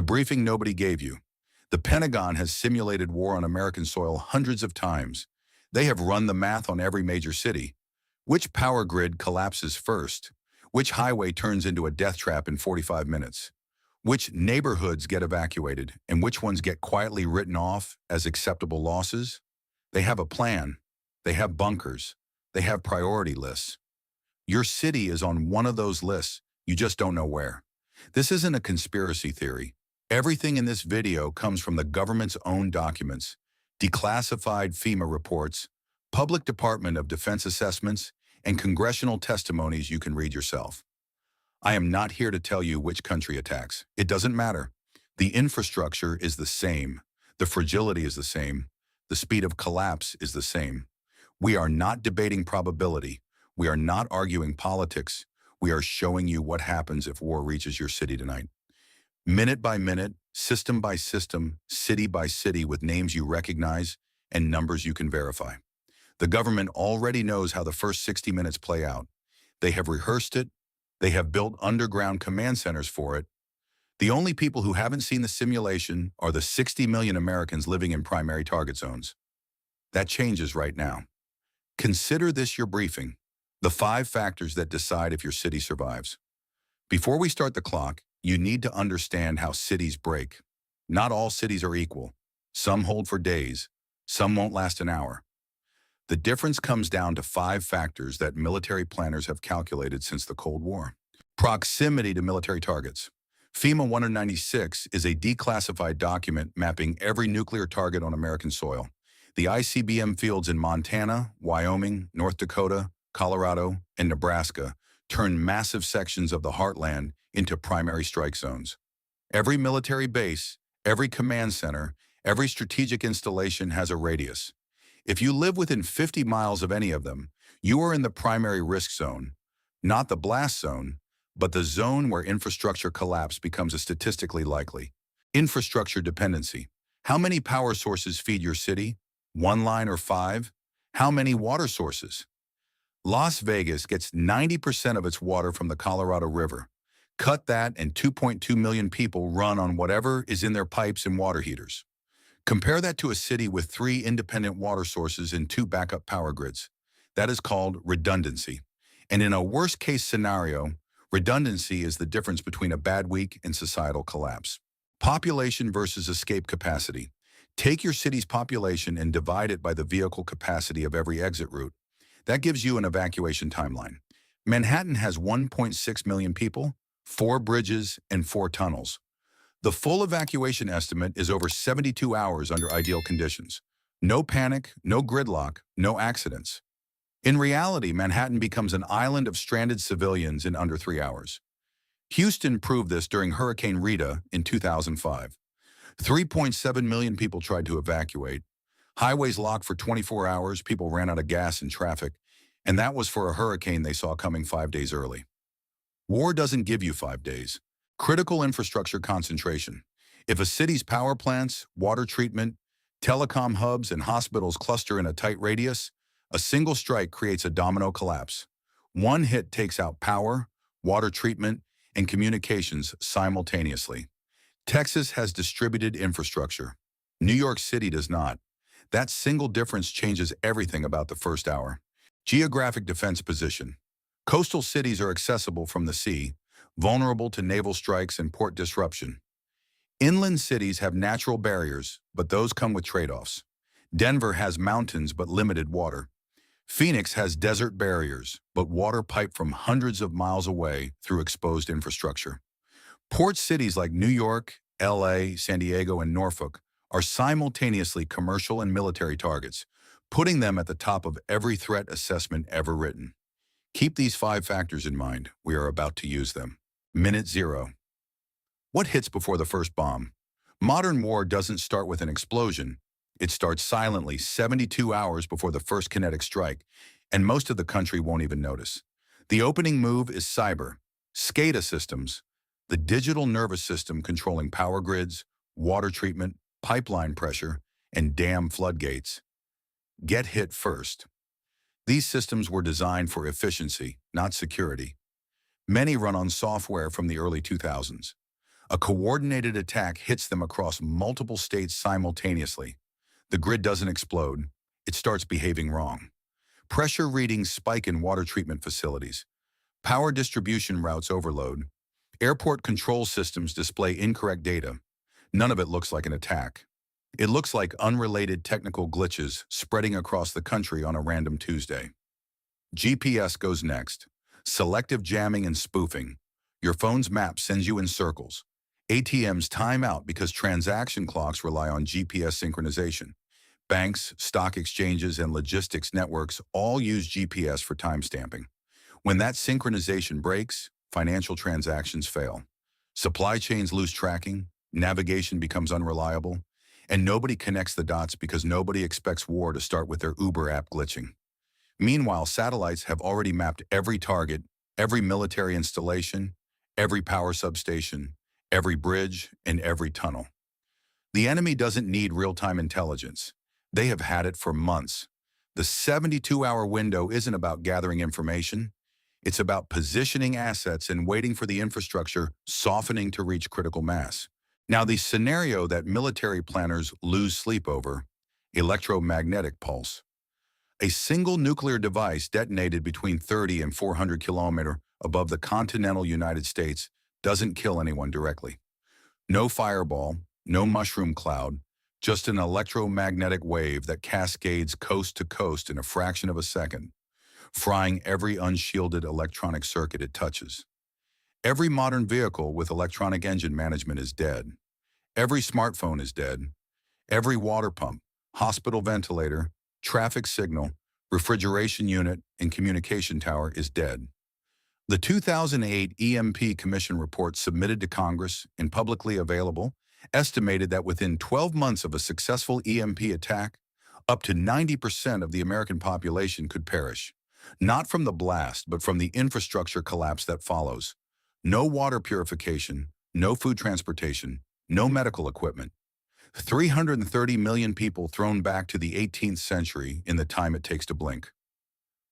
briefing nobody gave you. The Pentagon has simulated war on American soil hundreds of times. They have run the math on every major city. Which power grid collapses first? Which highway turns into a death trap in 45 minutes? Which neighborhoods get evacuated and which ones get quietly written off as acceptable losses? They have a plan. They have bunkers. They have priority lists. Your city is on one of those lists. You just don't know where. This isn't a conspiracy theory. Everything in this video comes from the government's own documents, declassified FEMA reports, public Department of Defense assessments, and congressional testimonies you can read yourself. I am not here to tell you which country attacks. It doesn't matter. The infrastructure is the same. The fragility is the same. The speed of collapse is the same. We are not debating probability. We are not arguing politics. We are showing you what happens if war reaches your city tonight. Minute by minute, system by system, city by city with names you recognize and numbers you can verify. The government already knows how the first 60 minutes play out. They have rehearsed it. They have built underground command centers for it. The only people who haven't seen the simulation are the 60 million Americans living in primary target zones. That changes right now. Consider this your briefing, the 5 factors that decide if your city survives. Before we start the clock, you need to understand how cities break. Not all cities are equal. Some hold for days. Some won't last an hour. The difference comes down to 5 factors that military planners have calculated since the Cold War. Proximity to military targets. FEMA 196 is a declassified document mapping every nuclear target on American soil. The ICBM fields in Montana, Wyoming, North Dakota, Colorado, and Nebraska turn massive sections of the heartland into primary strike zones. Every military base, every command center, every strategic installation has a radius. If you live within 50 miles of any of them, you are in the primary risk zone, not the blast zone, but the zone where infrastructure collapse becomes a statistically likely. Infrastructure dependency. How many power sources feed your city? 1 line or 5? How many water sources? Las Vegas gets 90% of its water from the Colorado River. Cut that and 2.2 million people run on whatever is in their pipes and water heaters. Compare that to a city with 3 independent water sources and 2 backup power grids. That is called redundancy. And in a worst-case scenario, redundancy is the difference between a bad week and societal collapse. Population versus escape capacity. Take your city's population and divide it by the vehicle capacity of every exit route. That gives you an evacuation timeline. Manhattan has 1.6 million people, 4 bridges, and 4 tunnels. The full evacuation estimate is over 72 hours under ideal conditions. No panic, no gridlock, no accidents. In reality, Manhattan becomes an island of stranded civilians in under 3 hours. Houston proved this during Hurricane Rita in 2005. 3.7 million people tried to evacuate. Highways locked for 24 hours, people ran out of gas and traffic, and that was for a hurricane they saw coming 5 days early. War doesn't give you 5 days. Critical infrastructure concentration. If a city's power plants, water treatment, telecom hubs, and hospitals cluster in a tight radius, a single strike creates a domino collapse. One hit takes out power, water treatment, and communications simultaneously. Texas has distributed infrastructure. New York City does not. That single difference changes everything about the first hour. Geographic defense position. Coastal cities are accessible from the sea, vulnerable to naval strikes and port disruption. Inland cities have natural barriers, but those come with trade-offs. Denver has mountains but limited water. Phoenix has desert barriers, but water piped from hundreds of miles away through exposed infrastructure. Port cities like New York, LA, San Diego, and Norfolk are simultaneously commercial and military targets, putting them at the top of every threat assessment ever written. Keep these 5 factors in mind. We are about to use them. Minute 0. What hits before the first bomb? Modern war doesn't start with an explosion. It starts silently 72 hours before the first kinetic strike, and most of the country won't even notice. The opening move is cyber. SCADA systems, the digital nervous system controlling power grids, water treatment, pipeline pressure, and dam floodgates. Get hit first. These systems were designed for efficiency, not security. Many run on software from the early 2000s. A coordinated attack hits them across multiple states simultaneously. The grid doesn't explode. It starts behaving wrong. Pressure readings spike in water treatment facilities. Power distribution routes overload. Airport control systems display incorrect data. None of it looks like an attack. It looks like unrelated technical glitches spreading across the country on a random Tuesday. GPS goes next. Selective jamming and spoofing. Your phone's map sends you in circles. ATMs time out because transaction clocks rely on GPS synchronization. Banks, stock exchanges, and logistics networks all use GPS for timestamping. When that synchronization breaks, financial transactions fail. Supply chains lose tracking, navigation becomes unreliable, and nobody connects the dots because nobody expects war to start with their Uber app glitching. Meanwhile, satellites have already mapped every target, every military installation, every power substation, every bridge, and every tunnel. The enemy doesn't need real-time intelligence. They have had it for months. The 72-hour window isn't about gathering information. It's about positioning assets and waiting for the infrastructure softening to reach critical mass. Now, the scenario that military planners lose sleep over, electromagnetic pulse. A single nuclear device detonated between 30 and 400 kilometers above the continental United States doesn't kill anyone directly. No fireball, no mushroom cloud, just an electromagnetic wave that cascades coast to coast in a fraction of a second, frying every unshielded electronic circuit it touches. Every modern vehicle with electronic engine management is dead. Every smartphone is dead. Every water pump, hospital ventilator, traffic signal, refrigeration unit, and communication tower is dead. The 2008 EMP Commission report submitted to Congress and publicly available estimated that within 12 months of a successful EMP attack, up to 90% of the American population could perish, not from the blast, but from the infrastructure collapse that follows. No water purification, no food transportation, no medical equipment. 330 million people thrown back to the 18th century in the time it takes to blink.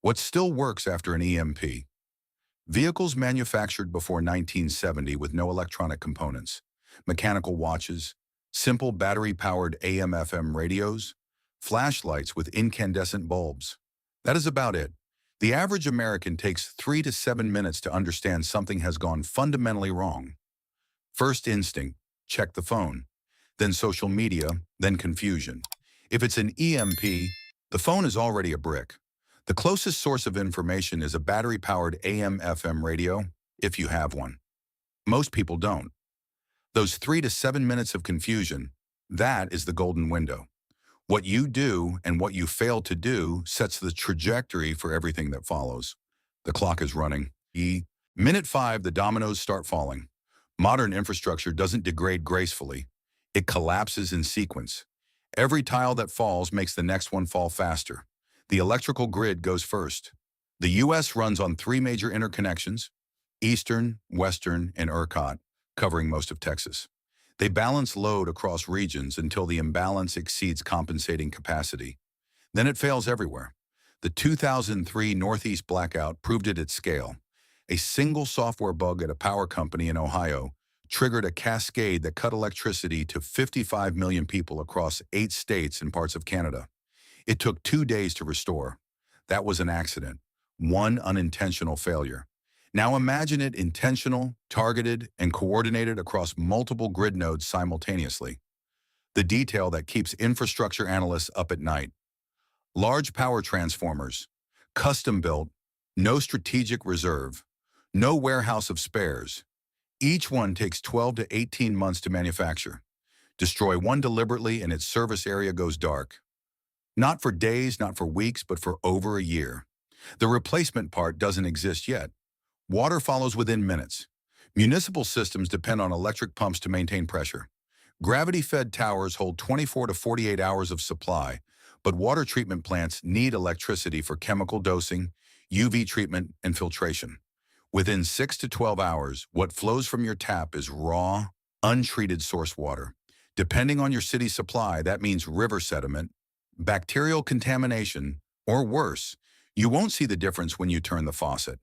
What still works after an EMP? Vehicles manufactured before 1970 with no electronic components, mechanical watches, simple battery-powered AM/FM radios, flashlights with incandescent bulbs. That is about it. The average American takes 3 to 7 minutes to understand something has gone fundamentally wrong. First instinct, check the phone. Then social media, then confusion. If it's an EMP, the phone is already a brick. The closest source of information is a battery-powered AM/FM radio, if you have one. Most people don't. Those 3 to 7 minutes of confusion, that is the golden window. What you do and what you fail to do sets the trajectory for everything that follows. The clock is running. Minute 5, the dominoes start falling. Modern infrastructure doesn't degrade gracefully. It collapses in sequence. Every tile that falls makes the next one fall faster. The electrical grid goes first. The U.S. runs on 3 major interconnections, Eastern, Western, and ERCOT, covering most of Texas. They balance load across regions until the imbalance exceeds compensating capacity. Then it fails everywhere. The 2003 Northeast blackout proved it at scale. A single software bug at a power company in Ohio triggered a cascade that cut electricity to 55 million people across 8 states and parts of Canada. It took 2 days to restore. That was an accident, one unintentional failure. Now imagine it intentional, targeted, and coordinated across multiple grid nodes simultaneously. The detail that keeps infrastructure analysts up at night. Large power transformers, custom-built, no strategic reserve, no warehouse of spares. Each one takes 12 to 18 months to manufacture. Destroy one deliberately and its service area goes dark. Not for days, not for weeks, but for over a year. The replacement part doesn't exist yet. Water follows within minutes. Municipal systems depend on electric pumps to maintain pressure. Gravity-fed towers hold 24 to 48 hours of supply, but water treatment plants need electricity for chemical dosing, UV treatment, and filtration. Within 6 to 12 hours, what flows from your tap is raw, untreated source water. Depending on your city's supply, that means river sediment, bacterial contamination, or worse. You won't see the difference when you turn the faucet.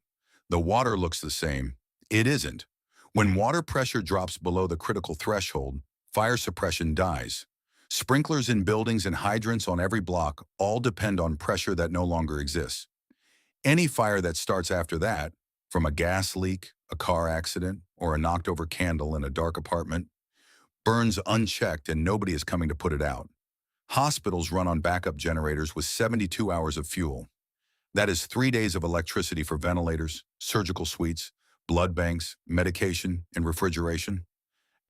The water looks the same. It isn't. When water pressure drops below the critical threshold, fire suppression dies. Sprinklers in buildings and hydrants on every block all depend on pressure that no longer exists. Any fire that starts after that, from a gas leak, a car accident, or a knocked-over candle in a dark apartment, burns unchecked and nobody is coming to put it out. Hospitals run on backup generators with 72 hours of fuel. That is 3 days of electricity for ventilators, surgical suites, blood banks, medication, and refrigeration.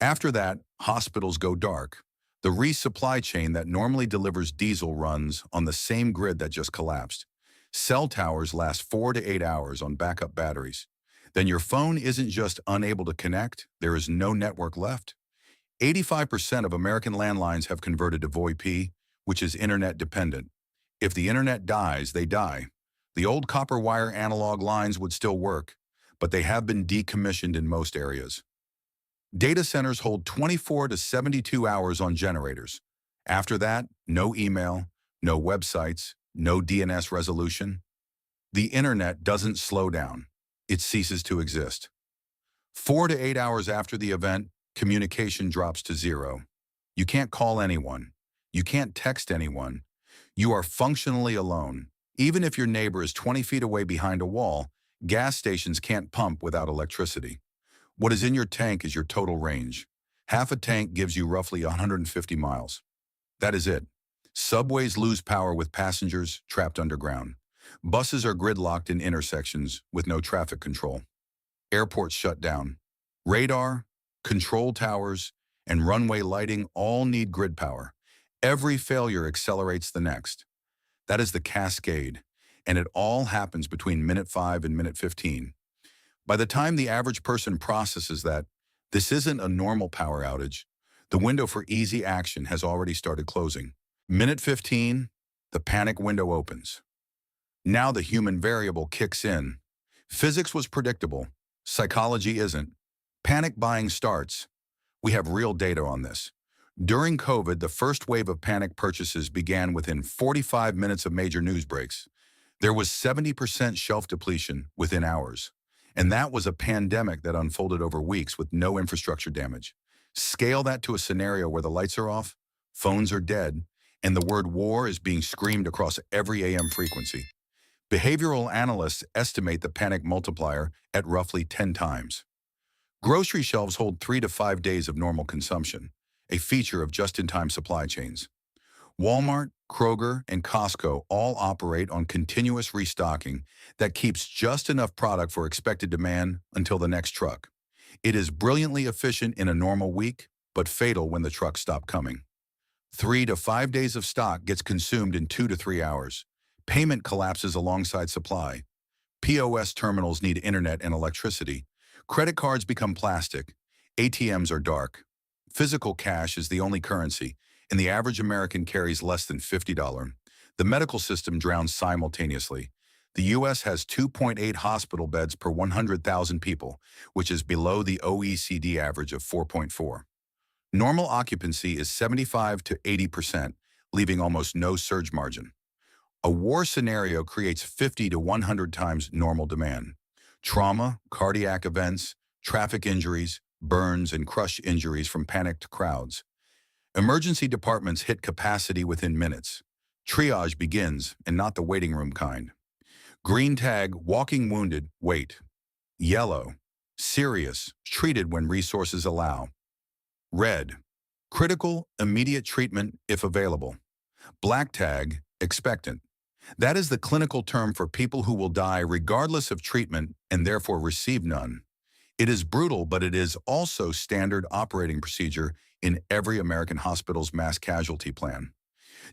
After that, hospitals go dark. The resupply chain that normally delivers diesel runs on the same grid that just collapsed. Cell towers last 4 to 8 hours on backup batteries. Then your phone isn't just unable to connect, there is no network left. 85% of American landlines have converted to VoIP, which is internet dependent. If the internet dies, they die. The old copper wire analog lines would still work, but they have been decommissioned in most areas. Data centers hold 24 to 72 hours on generators. After that, no email, no websites, no DNS resolution. The internet doesn't slow down. It ceases to exist. 4 to 8 hours after the event, communication drops to zero. You can't call anyone. You can't text anyone. You are functionally alone. Even if your neighbor is 20 feet away behind a wall, gas stations can't pump without electricity. What is in your tank is your total range. Half a tank gives you roughly 150 miles. That is it. Subways lose power with passengers trapped underground. Buses are gridlocked in intersections with no traffic control. Airports shut down. Radar, control towers, and runway lighting all need grid power. Every failure accelerates the next. That is the cascade, and it all happens between minute 5 and minute 15. By the time the average person processes that this isn't a normal power outage, the window for easy action has already started closing. Minute 15, the panic window opens. Now the human variable kicks in. Physics was predictable. Psychology isn't. Panic buying starts. We have real data on this. During COVID, the first wave of panic purchases began within 45 minutes of major news breaks. There was 70% shelf depletion within hours. And that was a pandemic that unfolded over weeks with no infrastructure damage. Scale that to a scenario where the lights are off, phones are dead, and the word war is being screamed across every AM frequency. Behavioral analysts estimate the panic multiplier at roughly 10 times. Grocery shelves hold 3 to 5 days of normal consumption, a feature of just-in-time supply chains. Walmart, Kroger, and Costco all operate on continuous restocking that keeps just enough product for expected demand until the next truck. It is brilliantly efficient in a normal week, but fatal when the trucks stop coming. 3 to 5 days of stock gets consumed in 2 to 3 hours. Payment collapses alongside supply. POS terminals need internet and electricity. Credit cards become plastic. ATMs are dark. Physical cash is the only currency, and the average American carries less than $50. The medical system drowns simultaneously. The U.S. has 2.8 hospital beds per 100,000 people, which is below the OECD average of 4.4. Normal occupancy is 75 to 80%, leaving almost no surge margin. A war scenario creates 50 to 100 times normal demand. Trauma, cardiac events, traffic injuries, burns, and crush injuries from panicked crowds. Emergency departments hit capacity within minutes. Triage begins, and not the waiting room kind. Green tag, walking wounded, wait. Yellow, serious, treated when resources allow. Red, critical, immediate treatment if available. Black tag, expectant. That is the clinical term for people who will die regardless of treatment and therefore receive none. It is brutal, but it is also standard operating procedure in every American hospital's mass casualty plan.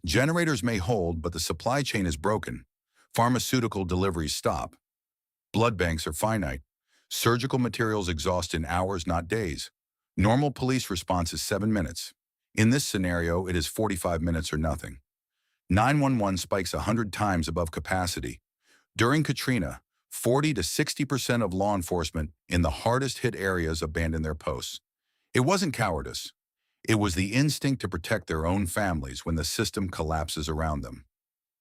Generators may hold, but the supply chain is broken. Pharmaceutical deliveries stop. Blood banks are finite. Surgical materials exhaust in hours, not days. Normal police response is 7 minutes. In this scenario, it is 45 minutes or nothing. 911 spikes 100 times above capacity. During Katrina, 40 to 60% of law enforcement in the hardest hit areas abandoned their posts. It wasn't cowardice. It was the instinct to protect their own families when the system collapses around them.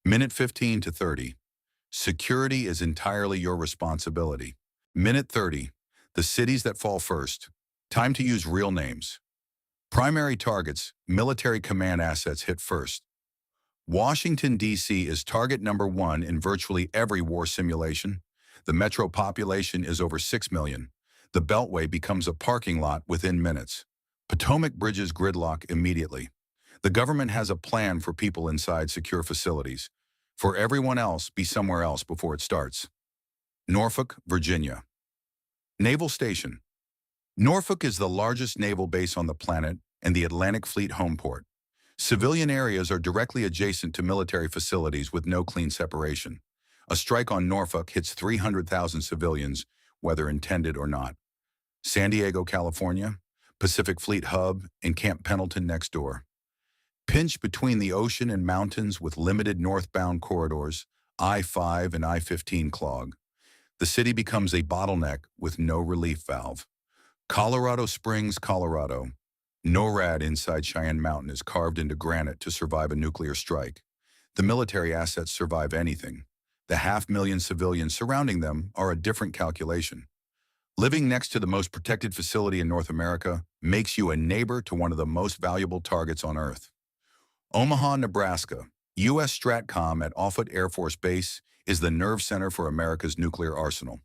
Minute 15 to 30. Security is entirely your responsibility. Minute 30. The cities that fall first. Time to use real names. Primary targets, military command assets hit first. Washington, D.C. is target number one in virtually every war simulation. The metro population is over 6 million. The Beltway becomes a parking lot within minutes. Potomac bridges gridlock immediately. The government has a plan for people inside secure facilities. For everyone else, be somewhere else before it starts. Norfolk, Virginia. Naval Station. Norfolk is the largest naval base on the planet and the Atlantic Fleet home port. Civilian areas are directly adjacent to military facilities with no clean separation. A strike on Norfolk hits 300,000 civilians, whether intended or not. San Diego, California. Pacific Fleet hub in Camp Pendleton next door. Pinched between the ocean and mountains with limited northbound corridors, I-5 and I-15 clog. The city becomes a bottleneck with no relief valve. Colorado Springs, Colorado. NORAD inside Cheyenne Mountain is carved into granite to survive a nuclear strike. The military assets survive anything. The 500,000 civilians surrounding them are a different calculation. Living next to the most protected facility in North America makes you a neighbor to one of the most valuable targets on Earth. Omaha, Nebraska. U.S. Stratcom at Offutt Air Force Base is the nerve center for America's nuclear arsenal.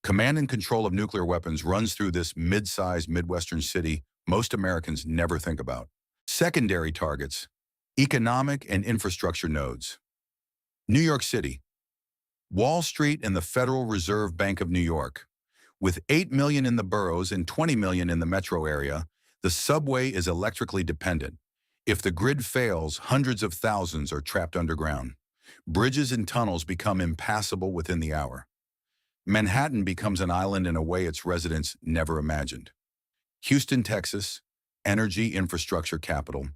Command and control of nuclear weapons runs through this mid-sized Midwestern city most Americans never think about. Secondary targets, economic and infrastructure nodes. New York City. Wall Street and the Federal Reserve Bank of New York. With 8 million in the boroughs and 20 million in the metro area, the subway is electrically dependent. If the grid fails, hundreds of thousands are trapped underground. Bridges and tunnels become impassable within the hour. Manhattan becomes an island in a way its residents never imagined. Houston, Texas, energy infrastructure capital.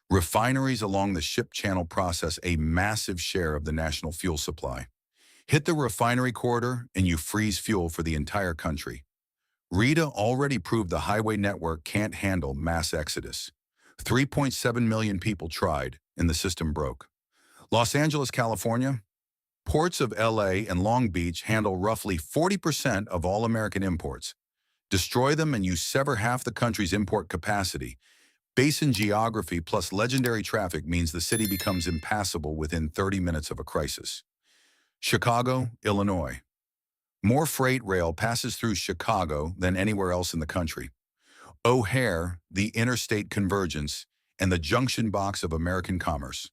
Refineries along the ship channel process a massive share of the national fuel supply. Hit the refinery corridor and you freeze fuel for the entire country. Rita already proved the highway network can't handle mass exodus. 3.7 million people tried, and the system broke. Los Angeles, California. Ports of LA and Long Beach handle roughly 40% of all American imports. Destroy them and you sever half the country's import capacity. Basin geography plus legendary traffic means the city becomes impassable within 30 minutes of a crisis. Chicago, Illinois. More freight rail passes through Chicago than anywhere else in the country. O'Hare, the interstate convergence, and the junction box of American commerce.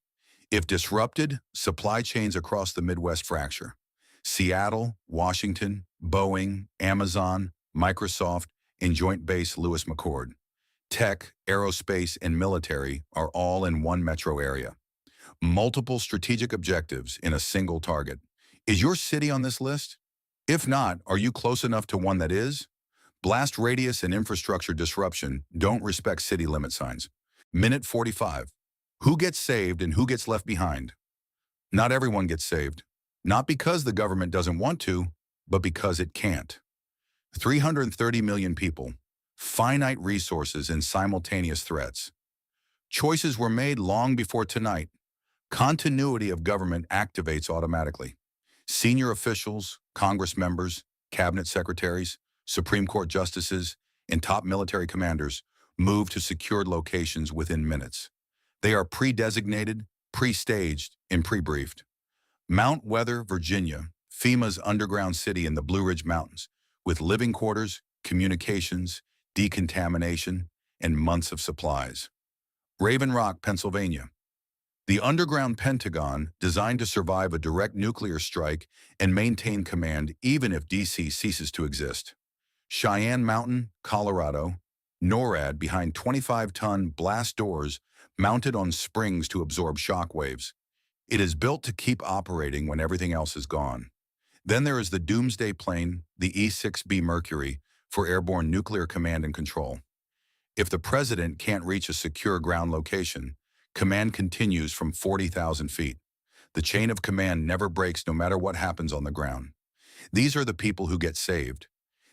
If disrupted, supply chains across the Midwest fracture. Seattle, Washington, Boeing, Amazon, Microsoft, and Joint Base Lewis McChord. Tech, aerospace, and military are all in one metro area. Multiple strategic objectives in a single target. Is your city on this list? If not, are you close enough to one that is? Blast radius and infrastructure disruption don't respect city limit signs. Minute 45. Who gets saved and who gets left behind? Not everyone gets saved. Not because the government doesn't want to, but because it can't. 330 million people, finite resources and simultaneous threats. Choices were made long before tonight. Continuity of government activates automatically. Senior officials, Congress members, cabinet secretaries, Supreme Court justices, and top military commanders move to secured locations within minutes. They are pre-designated, pre-staged, and pre-briefed. Mount Weather, Virginia, FEMA's underground city in the Blue Ridge Mountains, with living quarters, communications, decontamination, and months of supplies. Raven Rock, Pennsylvania. The underground Pentagon, designed to survive a direct nuclear strike and maintain command even if D.C. ceases to exist. Cheyenne Mountain, Colorado. NORAD behind 25-ton blast doors mounted on springs to absorb shock waves. It is built to keep operating when everything else is gone. Then there is the doomsday plane, the E-6B Mercury, for airborne nuclear command and control. If the president can't reach a secure ground location, command continues from 40,000 feet. The chain of command never breaks no matter what happens on the ground. These are the people who get saved.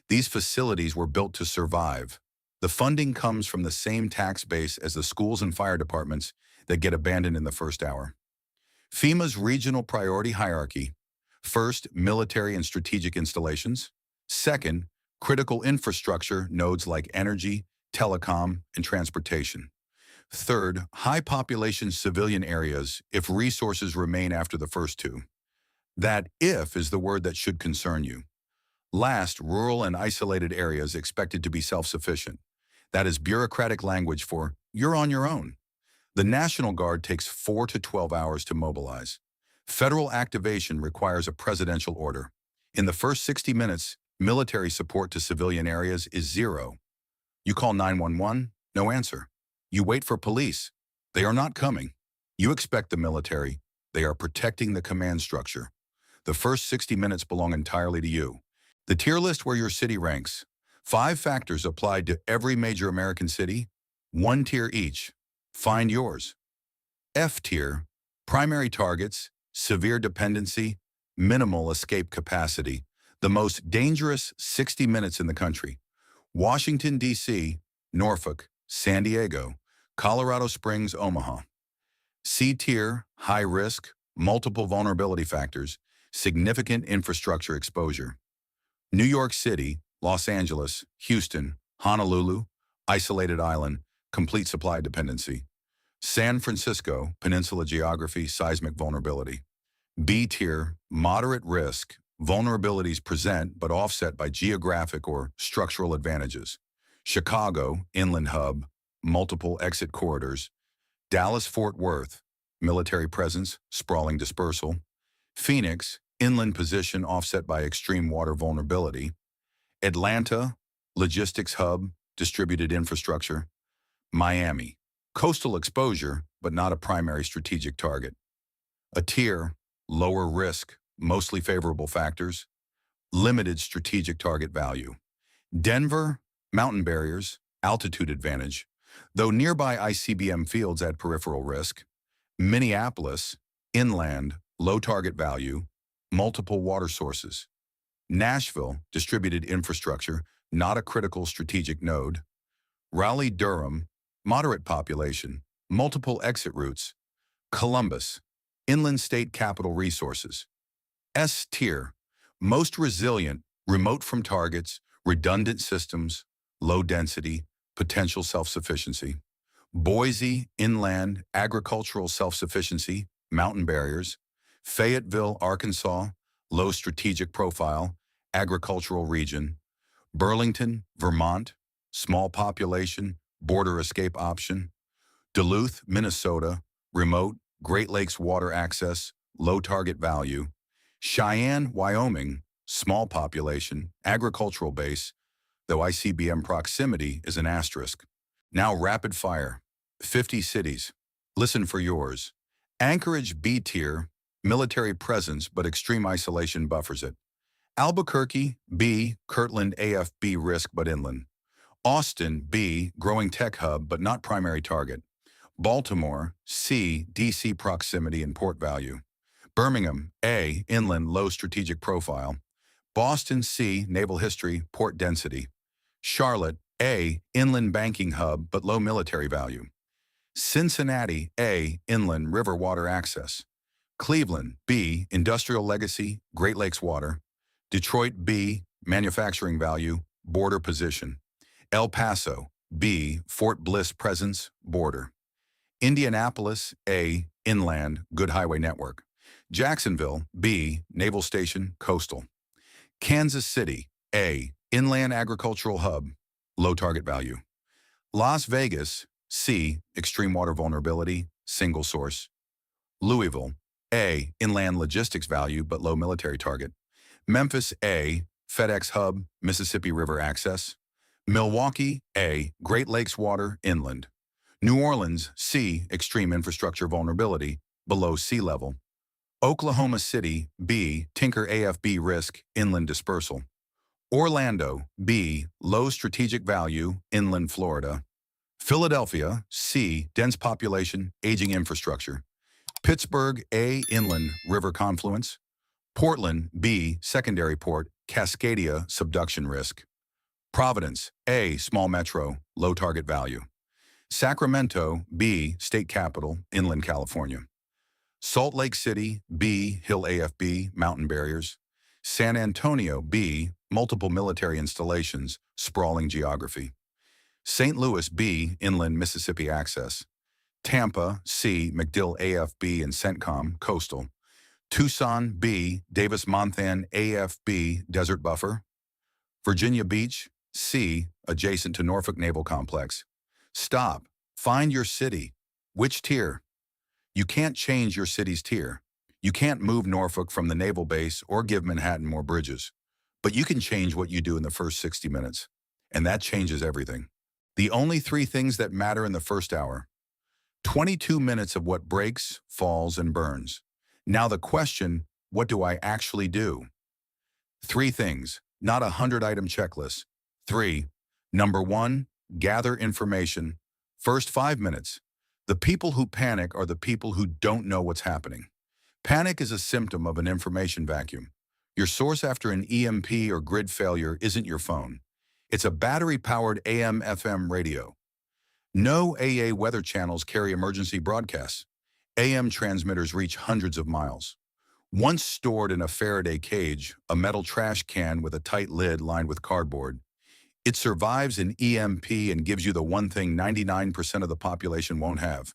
These facilities were built to survive. The funding comes from the same tax base as the schools and fire departments that get abandoned in the first hour. FEMA's regional priority hierarchy. First, military and strategic installations. Second, Critical infrastructure nodes like energy, telecom, and transportation. Third, high population civilian areas if resources remain after the first two. That "if" is the word that should concern you. Last, rural and isolated areas expected to be self-sufficient. That is bureaucratic language for "you're on your own." The National Guard takes 4 to 12 hours to mobilize. Federal activation requires a presidential order. In the first 60 minutes, military support to civilian areas is zero. You call 911, no answer. You wait for police. They are not coming. You expect the military. They are protecting the command structure. The first 60 minutes belong entirely to you. The tier list where your city ranks. 5 factors applied to every major American city. 1 tier each. Find yours. F tier, primary targets, severe dependency, minimal escape capacity, the most dangerous 60 minutes in the country. Washington, D.C., Norfolk, San Diego, Colorado Springs, Omaha. C tier, high risk, multiple vulnerability factors, significant infrastructure exposure. New York City, Los Angeles, Houston, Honolulu, isolated island, complete supply dependency. San Francisco, peninsula geography, seismic vulnerability. B tier, moderate risk, vulnerabilities present but offset by geographic or structural advantages. Chicago, inland hub, multiple exit corridors. Dallas-Fort Worth, military presence, sprawling dispersal. Phoenix, inland position offset by extreme water vulnerability. Atlanta, logistics hub, distributed infrastructure. Miami, coastal exposure, but not a primary strategic target. A tier, lower risk, mostly favorable factors. Limited strategic target value. Denver, mountain barriers, altitude advantage, though nearby ICBM fields add peripheral risk. Minneapolis, inland, low target value, multiple water sources. Nashville, distributed infrastructure, not a critical strategic node. Raleigh-Durham, moderate population, multiple exit routes. Columbus, inland state capital resources. S tier, most resilient, remote from targets, redundant systems, low density, potential self-sufficiency. Boise, inland, agricultural self-sufficiency, mountain barriers. Fayetteville, Arkansas, low strategic profile, agricultural region. Burlington, Vermont, small population, border escape option. Duluth, Minnesota, remote, Great Lakes water access, low target value. Cheyenne, Wyoming, small population, agricultural base, though ICBM proximity is an asterisk. Now rapid fire. 50 cities. Listen for yours. Anchorage, B tier, military presence but extreme isolation buffers it. Albuquerque, B, Kirtland, AFB risk but inland. Austin, B, growing tech hub but not primary target. Baltimore, C, DC proximity and port value. Birmingham, A, inland, low strategic profile. Boston, C, naval history, port density. Charlotte, A, inland banking hub but low military value. Cincinnati, A, inland, river water access. Cleveland, B, industrial legacy, Great Lakes water. Detroit, B, manufacturing value, border position. El Paso, B, Fort Bliss presence, border. Indianapolis, A, inland, good highway network. Jacksonville, B, naval station, coastal. Kansas City, A, inland agricultural hub, low target value. Las Vegas, C, extreme water vulnerability, single source. Louisville, A, inland logistics value but low military target. Memphis, A, FedEx hub, Mississippi River access. Milwaukee, A, Great Lakes water, inland. New Orleans, C, extreme infrastructure vulnerability, below sea level. Oklahoma City, B, Tinker AFB risk, inland dispersal. Orlando, B, low strategic value, inland Florida. Philadelphia, C, dense population, aging infrastructure. Pittsburgh, A, inland, river confluence. Portland, B, secondary port, Cascadia, subduction risk. Providence, A, small metro, low target value. Sacramento, B, state capital, inland California. Salt Lake City, B, Hill AFB, mountain barriers. San Antonio, B, multiple military installations, sprawling geography. St. Louis, B, inland Mississippi access. Tampa, C, MacDill AFB and CENTCOM, coastal. Tucson, B, Davis-Monthan AFB, desert buffer. Virginia Beach, C, adjacent to Norfolk Naval Complex. Stop. Find your city. Which tier? You can't change your city's tier. You can't move Norfolk from the naval base or give Manhattan more bridges. But you can change what you do in the first 60 minutes. And that changes everything. The only three things that matter in the first hour. 22 minutes of what breaks, falls, and burns. Now the question, what do I actually do? Three things, not a 100-item checklist. Three. Number one, gather information. First 5 minutes. The people who panic are the people who don't know what's happening. Panic is a symptom of an information vacuum. Your source after an EMP or grid failure isn't your phone. It's a battery-powered AM/FM radio. No AA weather channels carry emergency broadcasts. AM transmitters reach hundreds of miles. Once stored in a Faraday cage, a metal trash can with a tight lid lined with cardboard, it survives an EMP and gives you the one thing 99% of the population won't have.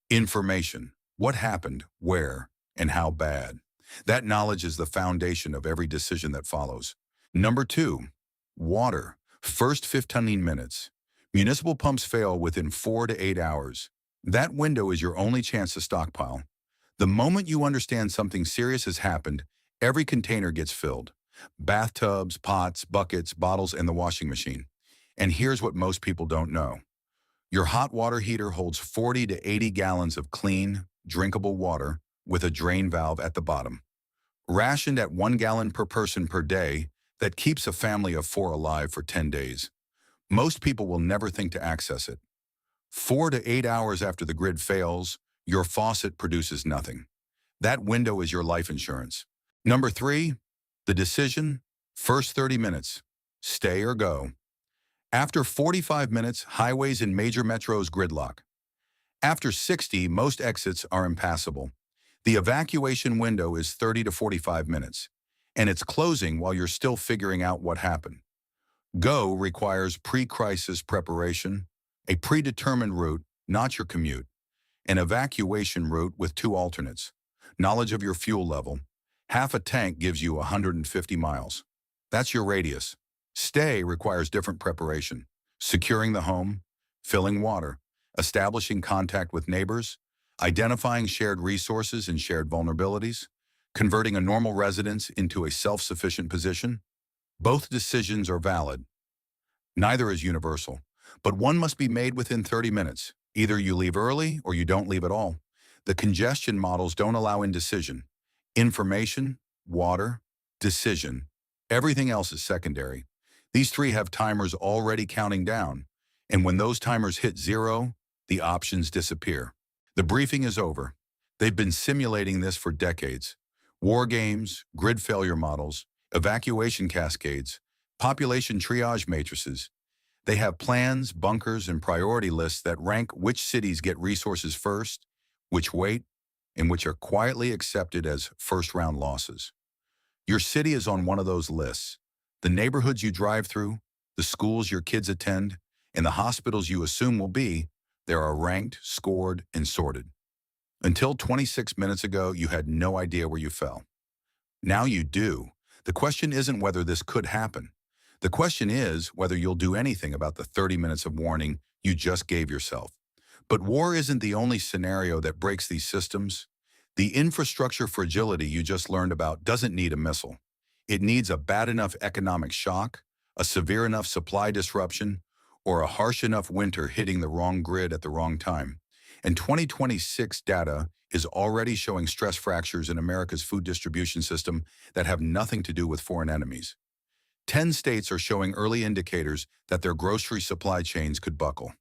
Information. What happened, where, and how bad. That knowledge is the foundation of every decision that follows. Number two, water. First 15 minutes. Municipal pumps fail within 4 to 8 hours. That window is your only chance to stockpile. The moment you understand something serious has happened, every container gets filled. Bathtubs, pots, buckets, bottles, and the washing machine. And here's what most people don't know. Your hot water heater holds 40 to 80 gallons of clean, drinkable water with a drain valve at the bottom. Rationed at 1 gallon per person per day, that keeps a family of 4 alive for 10 days. Most people will never think to access it. 4 to 8 hours after the grid fails, your faucet produces nothing. That window is your life insurance. Number three, the decision, first 30 minutes, stay or go. After 45 minutes, highways in major metros gridlock. After 60, most exits are impassable. The evacuation window is 30 to 45 minutes, and it's closing while you're still figuring out what happened. Go requires pre-crisis preparation, a predetermined route, not your commute, an evacuation route with 2 alternates, knowledge of your fuel level. Half a tank gives you 150 miles. That's your radius. Stay requires different preparation, securing the home, filling water, establishing contact with neighbors, identifying shared resources and shared vulnerabilities, converting a normal residence into a self-sufficient position. Both decisions are valid. Neither is universal, but one must be made within 30 minutes. Either you leave early or you don't leave at all. The congestion models don't allow indecision. Information, water, decision. Everything else is secondary. These three have timers already counting down, and when those timers hit 0, the options disappear. The briefing is over. They've been simulating this for decades. War games, grid failure models, evacuation cascades, population triage matrices. They have plans, bunkers, and priority lists that rank which cities get resources first, which wait, and which are quietly accepted as first-round losses. Your city is on one of those lists. The neighborhoods you drive through, the schools your kids attend, and the hospitals you assume will be, there are ranked, scored, and sorted. Until 26 minutes ago, you had no idea where you fell. Now you do. The question isn't whether this could happen. The question is whether you'll do anything about the 30 minutes of warning you just gave yourself. But war isn't the only scenario that breaks these systems. The infrastructure fragility you just learned about doesn't need a missile. It needs a bad enough economic shock, a severe enough supply disruption, or a harsh enough winter hitting the wrong grid at the wrong time. And 2026 data is already showing stress fractures in America's food distribution system that have nothing to do with foreign enemies. 10 states are showing early indicators that their grocery supply chains could buckle.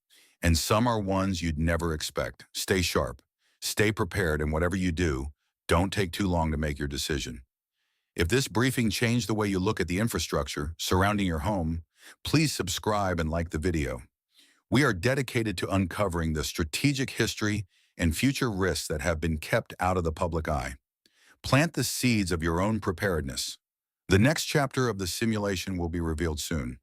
And some are ones you'd never expect. Stay sharp, stay prepared, and whatever you do, don't take too long to make your decision. If this briefing changed the way you look at the infrastructure surrounding your home, please subscribe and like the video. We are dedicated to uncovering the strategic history and future risks that have been kept out of the public eye. Plant the seeds of your own preparedness. The next chapter of the simulation will be revealed soon.